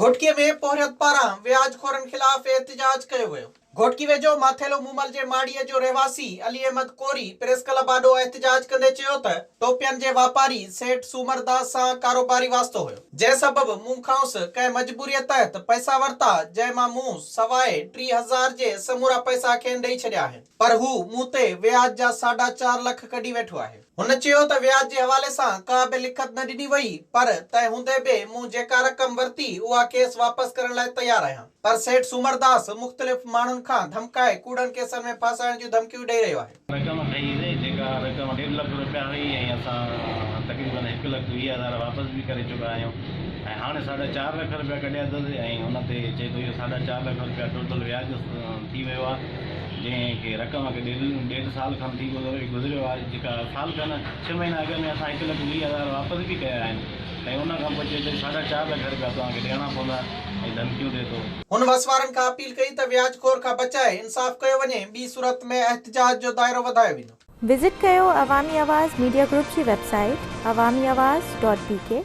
घोटकीअ में पोहरियत पारां व्याजखोरनि खिलाफ़ एहतिजाज कयो वियो। घोटकी वेझो माथेलो मूमल जे माड़ीअ जो रहवासी अली अहमद कोरी प्रेस क्लब आॾो एहतिजाज कंदे चयो त टोपियनि जे वापारी सेठ सूमरदास सां कारोबारी वास्तो हुयो, जंहिं सबबि मूं खांसि कंहिं मजबूरीअ तहत पैसा वरिता, जंहिं मां मूं सवाइ 3000 जे समूरा पैसा खेनि ॾेई छॾिया आहिनि, पर हू मूं ते व्याज जा 4.5 लख कढी वेठो आहे। हुन चयो त व्याज जे हवाले सां का बि लिखत न ॾिनी वई, पर तंहिं हूंदे बि मूं जेका रक़म वरिती उहा केस वापसि करण लाइ तयारु आहियां। पर सेठ सूमरदास मुख़्तलिफ़ माण्हुनि खां धमकाए कूड़नि केसनि में फासाइण जूं धमकियूं ॾेई रहियो आहे। रक़म ठही जेका रक़म 1.5 लख रुपया हुई ऐं असां तक़रीबन 1,20,000 वापसि बि करे चुका आहियूं ऐं हाणे 4.5 लख रुपया कढिया अथसि ऐं हुन ते चए थो इहो 4.5 लख रुपया टोटल व्याज थी वियो आहे, जंहिं खे रक़म खे 1.5 साल खनि थी गुज़रियो आहे। जेका साल खनि 6 महीना अॻु में असां 1,20,000 वापसि बि कया आहिनि ऐं उन खां पोइ चए थो 4.5 लख रुपया तव्हांखे ॾियणा पवंदा ऐं धमकियूं ॾिए थो। हुन वसवारनि खां अपील कई त व्याजखोर खां बचाए इंसाफ़ कयो वञे, ॿी सूरत में एहतिजाज जो दाइरो वधायो वेंदो। विज़िट कयो अवामी आवाज़ मीडिया ग्रुप जी वेबसाइट awamiawaz.pk।